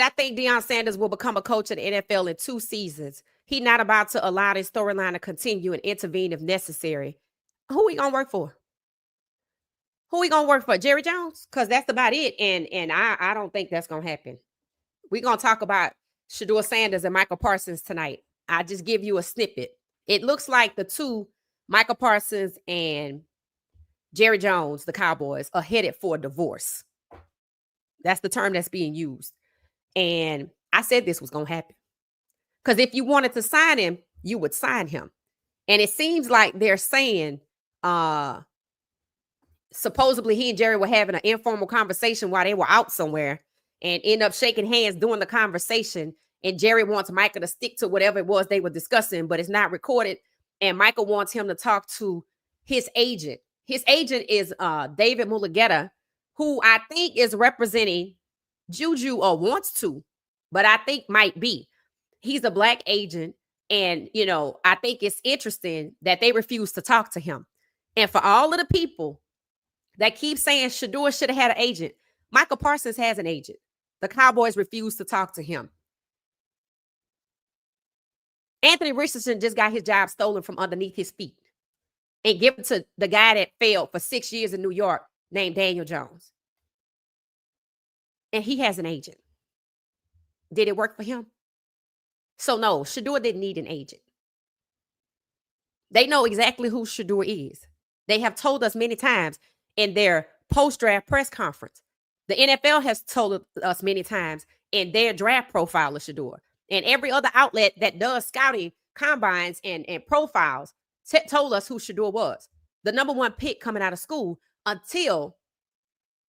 I think Deion Sanders will become a coach of the NFL in 2 seasons. He's not about to allow this storyline to continue and intervene if necessary. Who he gonna work for? Who he gonna work for? Jerry Jones? Because that's about it. And I don't think that's gonna happen. We're gonna talk about Shedeur Sanders and Michael Parsons tonight. I just give you a snippet. It looks like the two, Michael Parsons and Jerry Jones, the Cowboys, are headed for a divorce. That's the term that's being used. And I said this was going to happen. Because if you wanted to sign him, you would sign him. And it seems like they're saying, supposedly he and Jerry were having an informal conversation while they were out somewhere and end up shaking hands during the conversation. And Jerry wants Michael to stick to whatever it was they were discussing, but it's not recorded. And Michael wants him to talk to his agent. His agent is David Mulugeta, who I think is representing Juju or wants to, but I think might be. He's a black agent. And, you know, I think it's interesting that they refuse to talk to him. And for all of the people that keep saying Shedeur should have had an agent, Michael Parsons has an agent. The Cowboys refuse to talk to him. Anthony Richardson just got his job stolen from underneath his feet and given to the guy that failed for 6 years in New York named Daniel Jones. And he has an agent. Did it work for him? So no, Shedeur didn't need an agent. They know exactly who Shedeur is. They have told us many times in their post-draft press conference. The NFL has told us many times in their draft profile of Shedeur. And every other outlet that does scouting combines and profiles told us who Shedeur was. The number 1 pick coming out of school until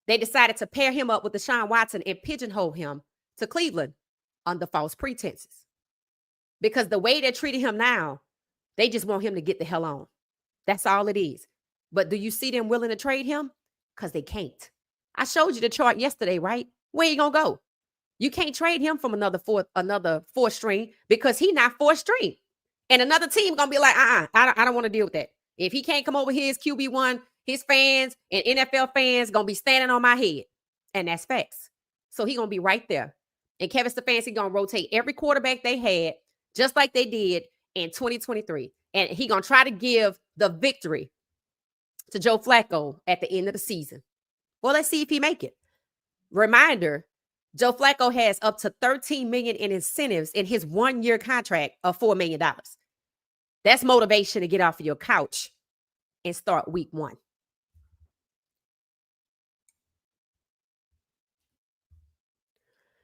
they decided to pair him up with Deshaun Watson and pigeonhole him to Cleveland under false pretenses. Because the way they're treating him now, they just want him to get the hell on. That's all it is. But do you see them willing to trade him? Because they can't. I showed you the chart yesterday, right? Where you gonna go? You can't trade him from another fourth string because he's not fourth string. And another team gonna be like, I don't want to deal with that. If he can't come over here as QB1, his fans and NFL fans gonna be standing on my head. And that's facts. So he gonna be right there. And Kevin Stefanski gonna rotate every quarterback they had, just like they did in 2023. And he gonna try to give the victory to Joe Flacco at the end of the season. Well, let's see if he make it. Reminder, Joe Flacco has up to $13 million in incentives in his 1-year contract of $4 million. That's motivation to get off of your couch and start week 1.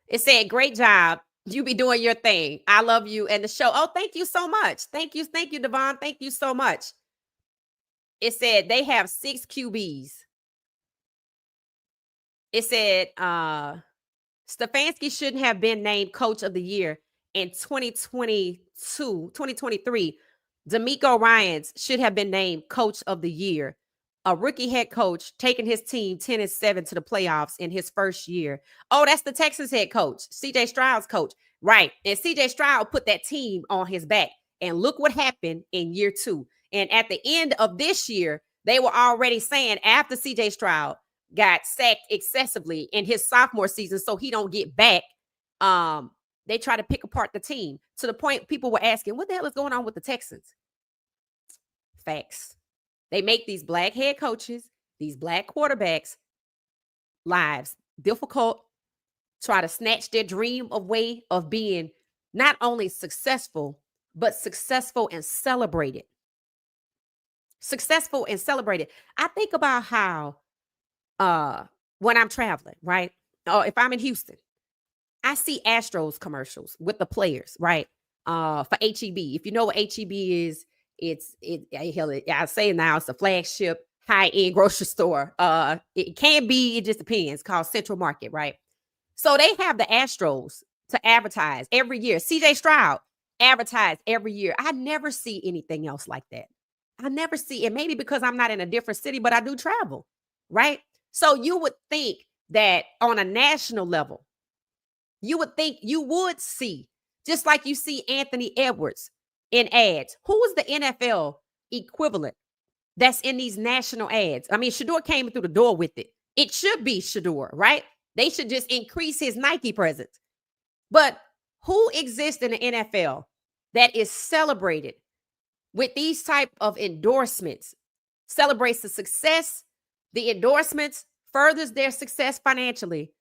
It said, great job. You be doing your thing. I love you and the show. Oh, thank you so much. Thank you, Devon. Thank you so much. It said they have 6 QBs. It said Stefanski shouldn't have been named coach of the year in 2023. D'Amico Ryans should have been named coach of the year. A rookie head coach taking his team 10-7 to the playoffs in his first year. Oh, that's the Texans head coach, CJ Stroud's coach. Right. And CJ Stroud put that team on his back. And look what happened in year 2. And at the end of this year, they were already saying after CJ Stroud got sacked excessively in his sophomore season so he don't get back, they try to pick apart the team to the point people were asking, what the hell is going on with the Texans? Facts. They make these black head coaches, these black quarterbacks' lives difficult, try to snatch their dream away of being not only successful, but successful and celebrated. Successful and celebrated. I think about how when I'm traveling, right? Or if I'm in Houston, I see Astros commercials with the players, right? For HEB. If you know what HEB is, I say now it's a flagship high-end grocery store. It can be, it just depends, called Central Market, right? So they have the Astros to advertise every year. CJ Stroud advertised every year. I never see anything else like that. I never see it. Maybe because I'm not in a different city, but I do travel, right? So you would think that on a national level, you would think you would see, just like you see Anthony Edwards in ads. Who is the NFL equivalent that's in these national ads? I mean, Shedeur came through the door with it. It should be Shedeur, right? They should just increase his Nike presence. But who exists in the NFL that is celebrated with these type of endorsements, celebrates the success, the endorsements, furthers their success financially,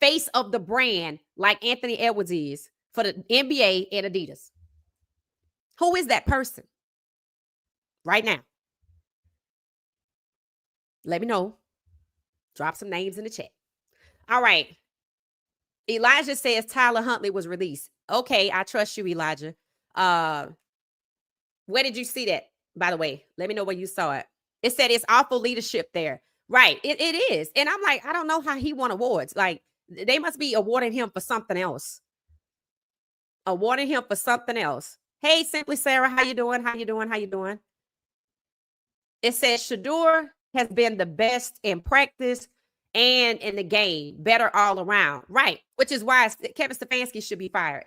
face of the brand like Anthony Edwards is for the NBA and Adidas? Who is that person right now? Let me know. Drop some names in the chat. All right. Elijah says Tyler Huntley was released. Okay, I trust you, Elijah. Where did you see that, by the way? Let me know where you saw it. It said it's awful leadership there. Right. It is. And I'm like, I don't know how he won awards. Like, they must be awarding him for something else. Awarding him for something else. Hey, Simply Sarah, how you doing? How you doing? How you doing? It says Shedeur has been the best in practice and in the game, better all around. Right. Which is why Kevin Stefanski should be fired.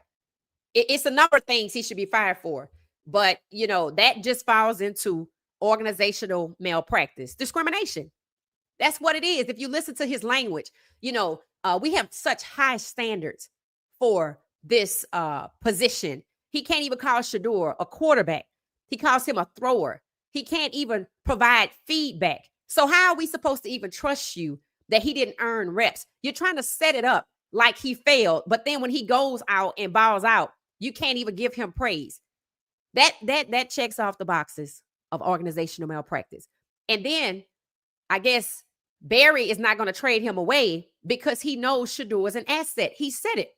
It's a number of things he should be fired for. But, you know, that just falls into organizational malpractice, discrimination. That's what it is. If you listen to his language, you know, we have such high standards for this position. He can't even call Shedeur a quarterback. He calls him a thrower. He can't even provide feedback. So how are we supposed to even trust you that he didn't earn reps? You're trying to set it up like he failed, but then when he goes out and balls out, you can't even give him praise. That checks off the boxes of organizational malpractice. And then I guess Barry is not going to trade him away because he knows Shedeur is an asset. He said it.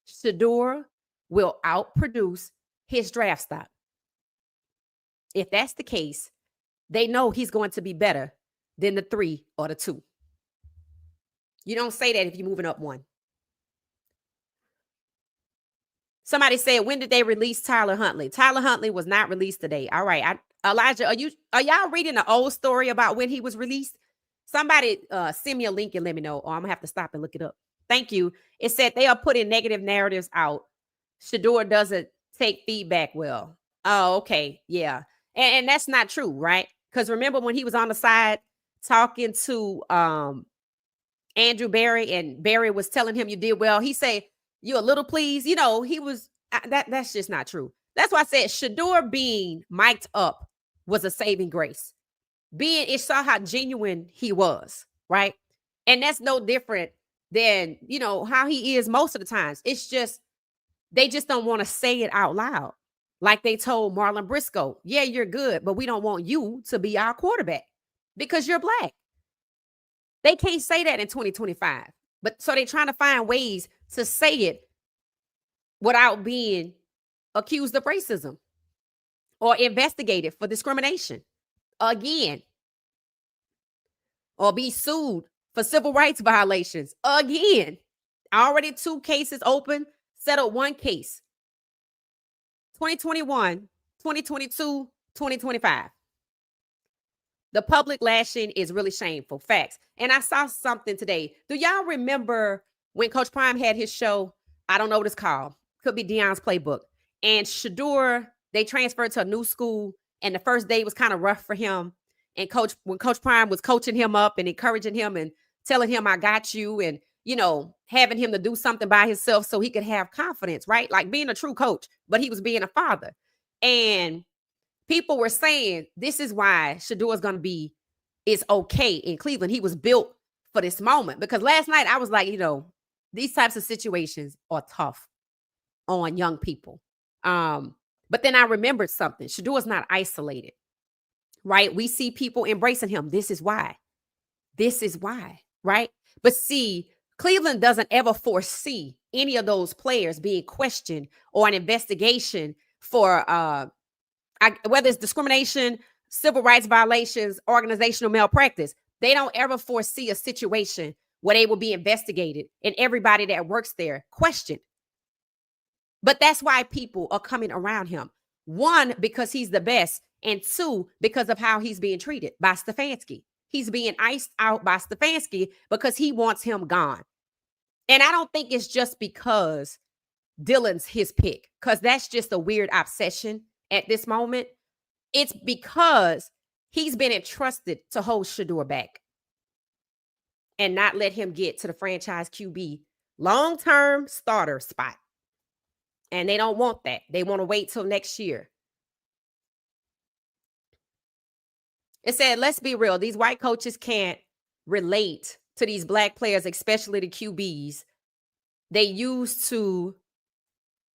Shedeur will outproduce his draft stock. If that's the case, they know he's going to be better than the 3 or the 2. You don't say that if you're moving up 1. Somebody said, when did they release Tyler Huntley? Tyler Huntley was not released today. All right. Elijah, are y'all reading the old story about when he was released? Somebody send me a link and let me know, or I'm going to have to stop and look it up. Thank you. It said they are putting negative narratives out. Shedeur doesn't take feedback well. Oh, okay. Yeah. And that's not true, right? Because remember when he was on the side talking to Andrew Barry, and Barry was telling him you did well. He said, you a little please. You know, he was, that's just not true. That's why I said Shedeur being mic'd up was a saving grace. It saw how genuine he was, right? And that's no different than, you know, how he is most of the times. It's just, they just don't want to say it out loud. Like they told Marlon Briscoe, yeah, you're good, but we don't want you to be our quarterback because you're black. They can't say that in 2025. But so they're trying to find ways to say it without being accused of racism or investigated for discrimination again, or be sued for civil rights violations again. Already 2 cases open, settled 1 case. 2021, 2022, 2025. The public lashing is really shameful. Facts. And I saw something today. Do y'all remember when Coach Prime had his show? I don't know what it's called. Could be Deion's Playbook. And Shedeur, they transferred to a new school. And the first day was kind of rough for him. And when Coach Prime was coaching him up and encouraging him and telling him, I got you. And, you know, having him to do something by himself so he could have confidence, right? Like being a true coach, but he was being a father. And people were saying this is why Shedeur is okay in Cleveland. He was built for this moment. Because last night I was like, you know, these types of situations are tough on young people. But then I remembered something. Shedeur is not isolated, right? We see people embracing him. This is why. This is why, right? But see, Cleveland doesn't ever foresee any of those players being questioned or an investigation for whether it's discrimination, civil rights violations, organizational malpractice. They don't ever foresee a situation where they will be investigated and everybody that works there questioned. But that's why people are coming around him. 1, because he's the best, and 2, because of how he's being treated by Stefanski. He's being iced out by Stefanski because he wants him gone. And I don't think it's just because Dylan's his pick, because that's just a weird obsession at this moment. It's because he's been entrusted to hold Shedeur back and not let him get to the franchise QB long-term starter spot. And they don't want that. They want to wait till next year. It said, let's be real. These white coaches can't relate to these black players, especially the QBs. They used to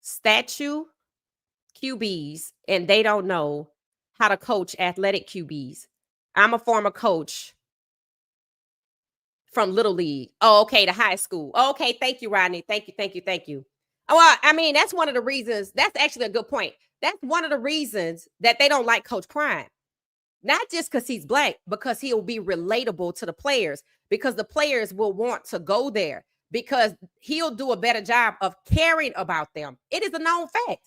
statue QBs and they don't know how to coach athletic QBs. I'm a former coach from Little League. Oh, okay, to high school. Oh, okay, thank you, Rodney. Thank you, thank you, thank you. Well, I mean, that's one of the reasons. That's actually a good point. That's one of the reasons that they don't like Coach Prime. Not just because he's black, because he'll be relatable to the players, because the players will want to go there, because he'll do a better job of caring about them. It is a known fact.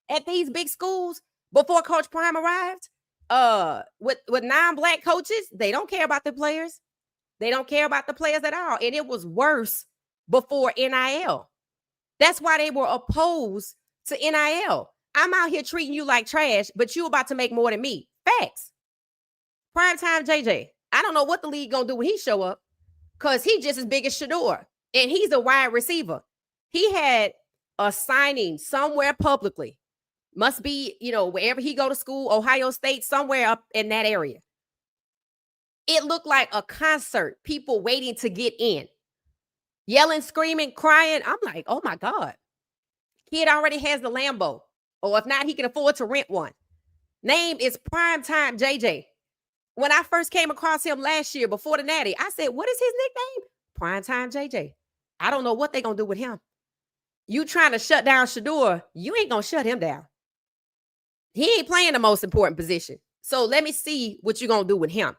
At these big schools, before Coach Prime arrived, with non-black coaches, they don't care about the players. They don't care about the players at all. And it was worse before NIL. That's why they were opposed to NIL. I'm out here treating you like trash, but you about to make more than me. Facts. Primetime JJ. I don't know what the league gonna do when he show up, because he just as big as Shedeur, and he's a wide receiver. He had a signing somewhere publicly. Must be, wherever he go to school, Ohio State, somewhere up in that area. It looked like a concert, people waiting to get in. Yelling, screaming, crying. I'm like, oh my God. Kid already has the Lambo. Or if not, he can afford to rent one. Name is Primetime JJ. When I first came across him last year before the Natty, I said, what is his nickname? Primetime JJ. I don't know what they're going to do with him. You trying to shut down Shedeur, you ain't going to shut him down. He ain't playing the most important position. So let me see what you're going to do with him.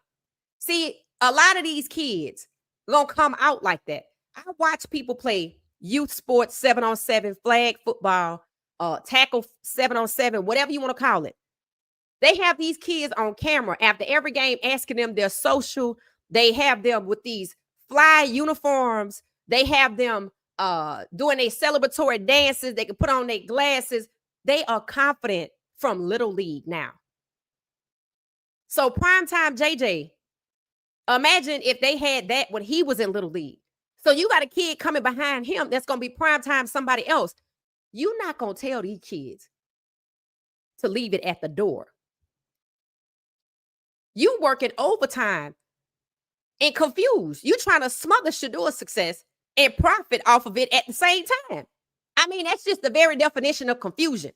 See, a lot of these kids are going to come out like that. I watch people play youth sports, 7-on-7, flag football, tackle 7-on-7, whatever you want to call it. They have these kids on camera after every game asking them their social. They have them with these fly uniforms. They have them doing their celebratory dances. They can put on their glasses. They are confident from Little League now. So Primetime JJ, imagine if they had that when he was in Little League. So you got a kid coming behind him that's going to be primetime somebody else. You're not going to tell these kids to leave it at the door. You working overtime and confused. You trying to smother Shedeur's success and profit off of it at the same time. I mean, that's just the very definition of confusion.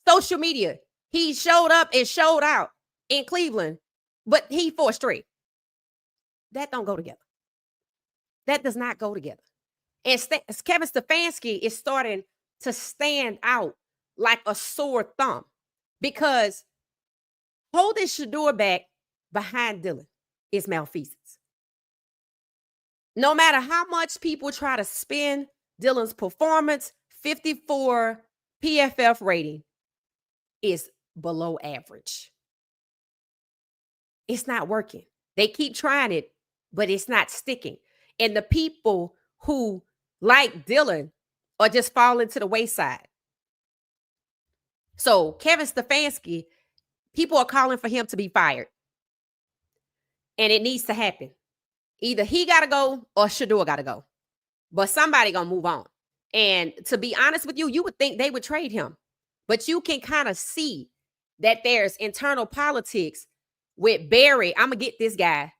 Social media. He showed up and showed out in Cleveland, but he 4 straight. That don't go together. That does not go together. And Kevin Stefanski is starting to stand out like a sore thumb, because holding Shedeur back behind Dylan is malfeasance. No matter how much people try to spin Dylan's performance, 54 PFF rating is below average. It's not working. They keep trying it, but it's not sticking. And the people who like Dylan are just falling to the wayside. So Kevin Stefanski, people are calling for him to be fired. And it needs to happen. Either he got to go or Shedeur got to go. But somebody going to move on. And to be honest with you, you would think they would trade him. But you can kind of see that there's internal politics with Barry. I'm going to get this guy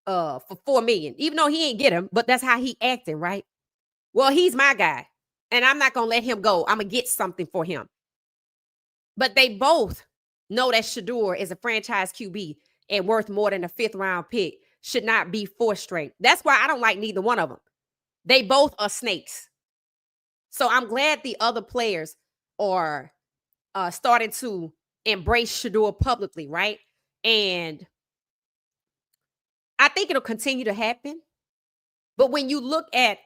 for $4 million, even though he ain't get him, but that's how he acting, right? Well, he's my guy, and I'm not going to let him go. I'm going to get something for him. But they both know that Shedeur is a franchise QB and worth more than a 5th round pick, should not be 4 straight. That's why I don't like neither one of them. They both are snakes. So I'm glad the other players are starting to embrace Shedeur publicly, right? And I think it'll continue to happen. But when you look at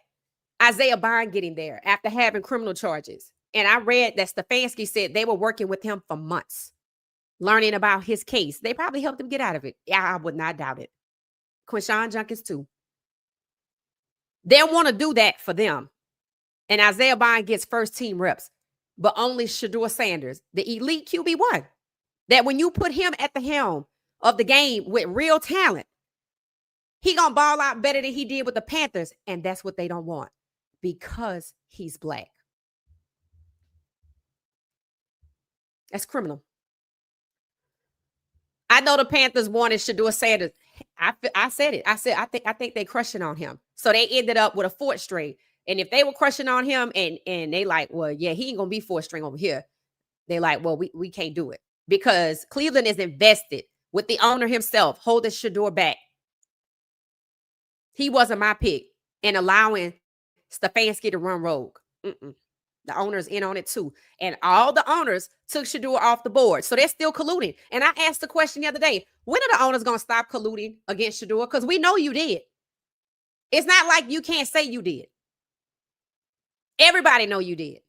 Isaiah Bond getting there after having criminal charges, and I read that Stefanski said they were working with him for months, learning about his case. They probably helped him get out of it. Yeah, I would not doubt it. Quinshon Judkins too. They want to do that for them. And Isaiah Bond gets first team reps, but only Shedeur Sanders, the elite QB1, that when you put him at the helm of the game with real talent, he gonna ball out better than he did with the Panthers. And that's what they don't want, because he's black. That's criminal. I know the Panthers wanted Shedeur Sanders. I said it. I said I think they crushing on him. So they ended up with a fourth string. And if they were crushing on him and they like, well, yeah, he ain't gonna be fourth string over here. They like, well, we can't do it because Cleveland is invested with the owner himself holding Shedeur back. He wasn't my pick and allowing Stefanski to run rogue. Mm-mm. The owner's in on it too. And all the owners took Shedeur off the board. So they're still colluding. And I asked the question the other day, when are the owners going to stop colluding against Shedeur? Because we know you did. It's not like you can't say you did. Everybody know you did.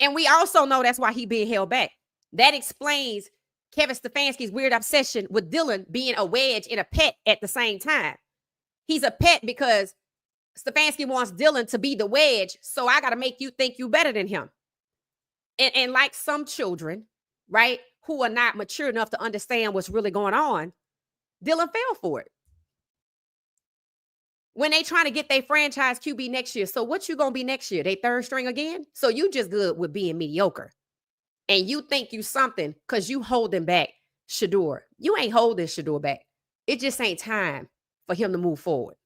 And we also know that's why he being held back. That explains Kevin Stefanski's weird obsession with Dylan being a wedge and a pet at the same time. He's a pet because Stefanski wants Dylan to be the wedge, so I got to make you think you better than him. And like some children, right, who are not mature enough to understand what's really going on, Dylan fell for it. When they trying to get their franchise QB next year, so what you going to be next year? They third string again? So you just good with being mediocre. And you think you something because you holding back Shedeur. You ain't holding Shedeur back. It just ain't time for him to move forward.